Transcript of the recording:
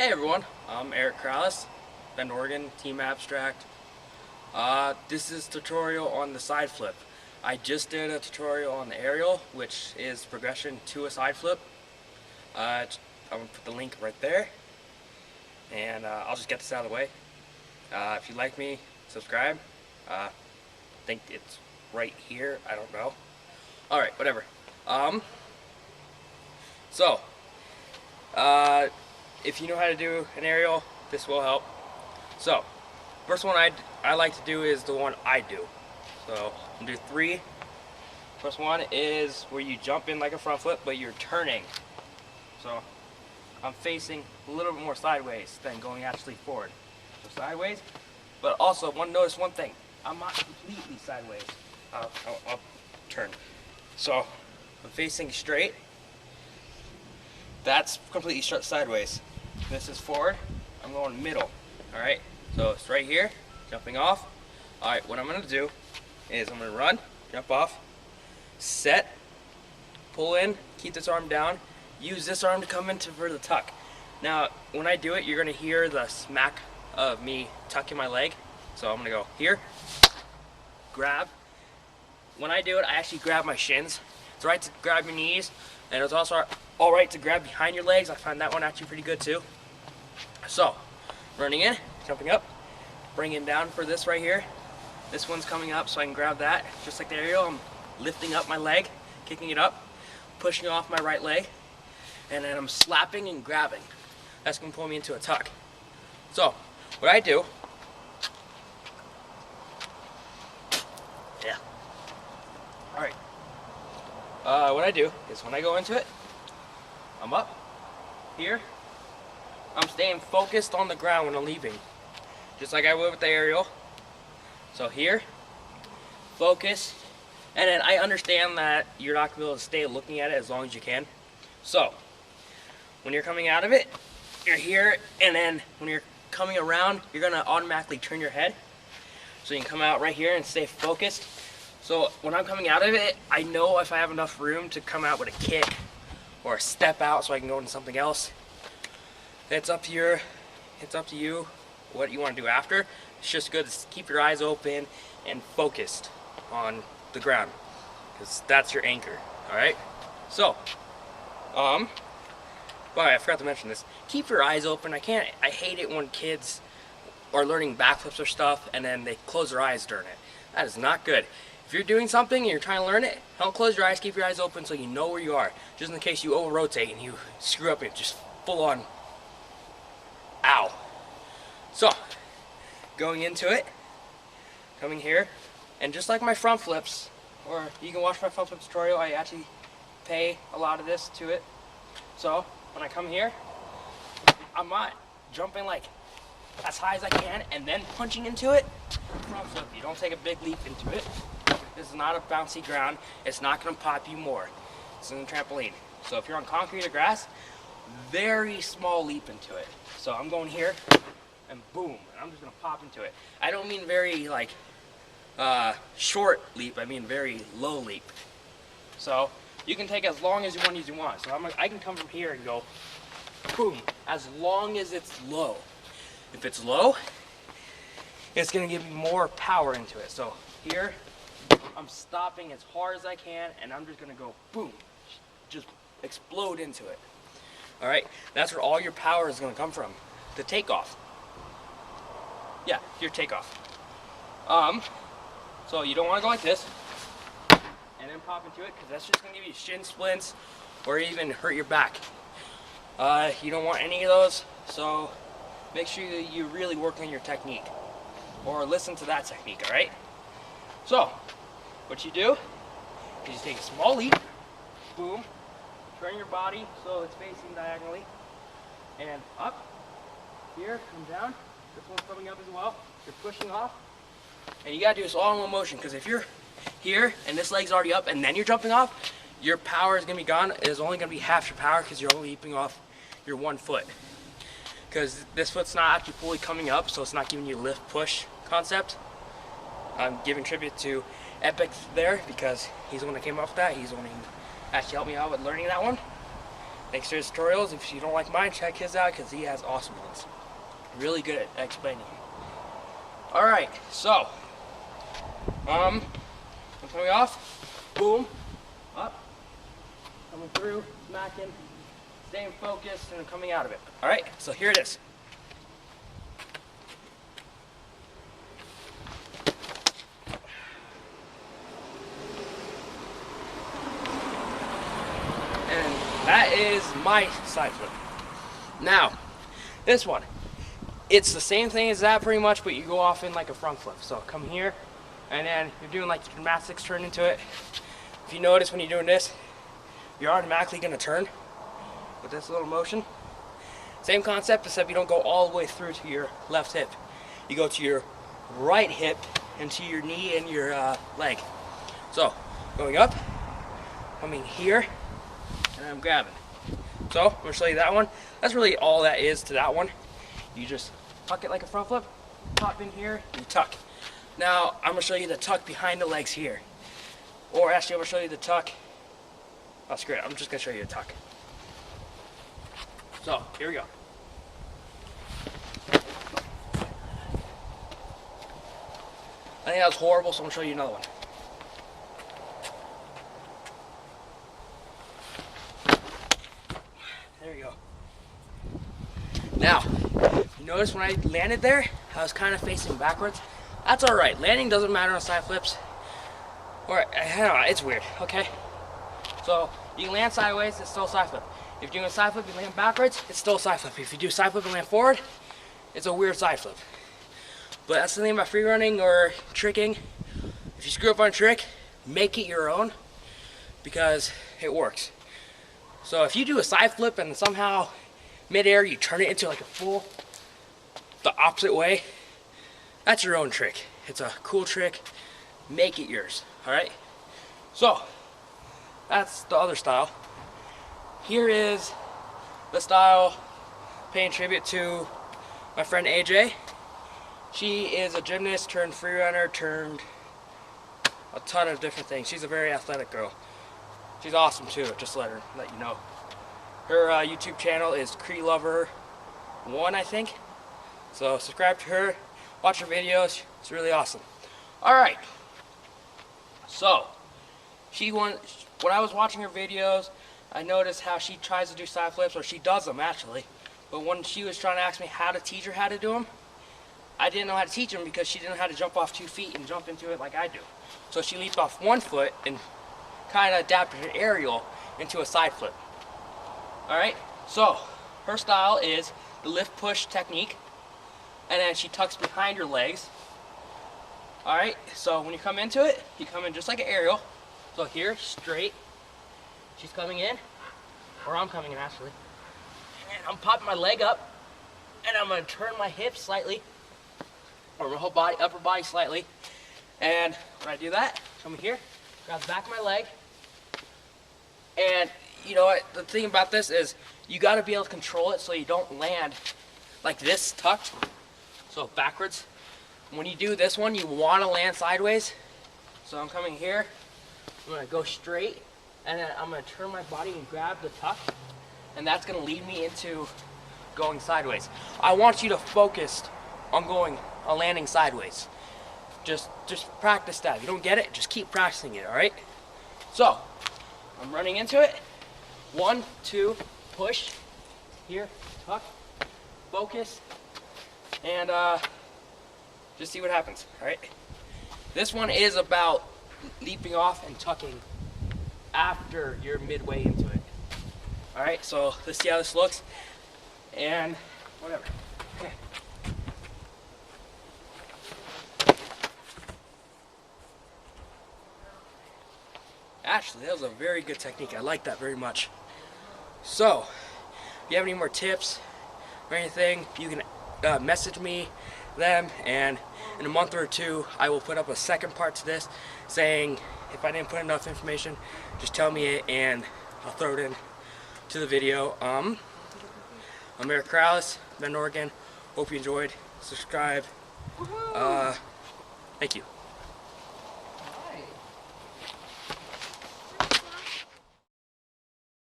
Hey everyone, I'm Eric Krauss, Bend, Oregon, Team Abstract. This is a tutorial on the side flip. I just did a tutorial on the aerial, which is progression to a side flip. I'm going to put the link right there, and I'll just get this out of the way. If you like me, subscribe. I think it's right here, I don't know. Alright, whatever. If you know how to do an aerial, this will help. So, first one I like to do is the one I do. So, I'm going to do 3. First one is where you jump in like a front flip, but you're turning. So, I'm facing a little bit more sideways than going actually forward. So sideways, but also notice one thing. I'm not completely sideways. I'll turn. So, I'm facing straight. That's completely sideways. This is forward. I'm going middle. Alright, so it's right here, jumping off. Alright, what I'm going to do is I'm going to run, jump off, set, pull in, keep this arm down, use this arm to come into for the tuck. Now, when I do it, you're going to hear the smack of me tucking my leg. So I'm going to go here, grab. When I do it, I actually grab my shins. It's right to grab your knees, and it's also alright to grab behind your legs. I find that one actually pretty good too. So, running in, jumping up, bringing down for this right here. This one's coming up so I can grab that. Just like the aerial, I'm lifting up my leg, kicking it up, pushing off my right leg, and then I'm slapping and grabbing. That's going to pull me into a tuck. So, what I do, alright, what I do is when I go into it, I'm up here. I'm staying focused on the ground when I'm leaving, just like I would with the aerial. So here, focus, and then I understand that you're not going to be able to stay looking at it as long as you can. So, when you're coming out of it, you're here, and then when you're coming around, you're going to automatically turn your head. So you can come out right here and stay focused. So when I'm coming out of it, I know if I have enough room to come out with a kick or a step out so I can go into something else. It's up to you what you want to do after. It's just good to keep your eyes open and focused on the ground, because that's your anchor. Alright? So, but I forgot to mention this. Keep your eyes open. I hate it when kids are learning backflips or stuff and then they close their eyes during it. That is not good. If you're doing something and you're trying to learn it, don't close your eyes, keep your eyes open so you know where you are. Just in case you over-rotate and you screw up and just full on, ow. So, going into it, coming here, and just like my front flips, or you can watch my front flip tutorial, I actually pay a lot of this to it. So, when I come here, I'm not jumping like as high as I can and then punching into it. Front flip, you don't take a big leap into it. This is not a bouncy ground. It's not going to pop you more. This is a trampoline. So if you're on concrete or grass, very small leap into it. So I'm going here, and boom, and I'm just going to pop into it. I don't mean very like short leap. I mean very low leap. So you can take as long as you want. So I can come from here and go boom, as long as it's low. If it's low, it's going to give me more power into it. So here, I'm stopping as hard as I can, and I'm just going to go boom, just explode into it. Alright, that's where all your power is going to come from. The takeoff. Yeah, your takeoff. So you don't want to go like this, and then pop into it, because that's just going to give you shin splints, or even hurt your back. You don't want any of those, so make sure that you really work on your technique, or listen to that technique, alright? So, what you do is you take a small leap, boom, turn your body so it's facing diagonally, and up, here, come down, this one's coming up as well, you're pushing off, and you gotta do this all in one motion, because if you're here, and this leg's already up, and then you're jumping off, your power is gonna be gone. It's only gonna be half your power, because you're only leaping off your one foot. Because this foot's not actually fully coming up, so it's not giving you lift push concept. I'm giving tribute to Epic there, because he's the one that came up with that. He's the one who actually helped me out with learning that one. thanks to his tutorials. If you don't like mine, check his out because he has awesome ones. Really good at explaining. Alright, so I'm coming off, boom, up, coming through, smacking, staying focused, and coming out of it. Alright, so here it is. And that is my side flip. Now, this one, it's the same thing as that pretty much, but you go off in like a front flip. So come here, and then you're doing like the gymnastics turn into it. If you notice when you're doing this, you're automatically gonna turn with this little motion. Same concept, except you don't go all the way through to your left hip. You go to your right hip and to your knee and your leg. So, going up, coming here, and I'm grabbing. So, I'm gonna show you that one. That's really all that is to that one. You just tuck it like a front flip, pop in here, and tuck. Now, I'm gonna show you the tuck behind the legs here. Or actually, I'm gonna show you the tuck. Oh, screw it, I'm just gonna show you a tuck. So, here we go. I think that was horrible, so I'm gonna show you another one. There we go. Now, you notice when I landed there, I was kind of facing backwards. That's alright. Landing doesn't matter on side flips. Or, I don't know, it's weird, okay? So, you can land sideways, it's still a side flip. If you're doing a side flip, you land backwards, it's still a side flip. If you do a side flip and land forward, it's a weird side flip. But that's the thing about free running or tricking. If you screw up on a trick, make it your own, because it works. So if you do a side flip and somehow mid-air you turn it into like a full, the opposite way, that's your own trick. It's a cool trick, make it yours, alright? So, that's the other style. Here is the style paying tribute to my friend AJ. She is a gymnast turned free runner turned a ton of different things. She's a very athletic girl. She's awesome too, just let you know. Her YouTube channel is Cree Lover 1, I think. So subscribe to her, watch her videos, it's really awesome. Alright, so when I was watching her videos, I noticed how she tries to do side flips, or she does them actually. But when she was trying to ask me how to teach her how to do them, I didn't know how to teach them because she didn't know how to jump off 2 feet and jump into it like I do. So she leaped off 1 foot and kind of adapted an aerial into a side flip. Alright, so her style is the lift push technique, and then she tucks behind her legs. Alright, so when you come into it, you come in just like an aerial. So here, straight, she's coming in, or I'm coming in actually, and I'm popping my leg up, and I'm going to turn my hips slightly, or my whole body, upper body slightly, and when I do that, come here, grab the back of my leg, and you know what, the thing about this is you got to be able to control it so you don't land like this tucked, so backwards. When you do this one, you want to land sideways. So I'm coming here, I'm going to go straight, and then I'm going to turn my body and grab the tuck, and that's going to lead me into going sideways. I want you to focus on landing sideways. Just practice that. If you don't get it, just keep practicing it, alright? So, I'm running into it. 1, 2, push. Here, tuck, focus, and just see what happens, alright? This one is about leaping off and tucking after you're midway into it. Alright, so let's see how this looks, and whatever. Okay. Actually, that was a very good technique. I like that very much. So, if you have any more tips or anything, you can message me them, and in a month or two I will put up a second part to this saying if I didn't put enough information, just tell me it and I'll throw it in to the video. I'm Eric Corrales, Bend, Oregon. Hope you enjoyed. Subscribe. Thank you.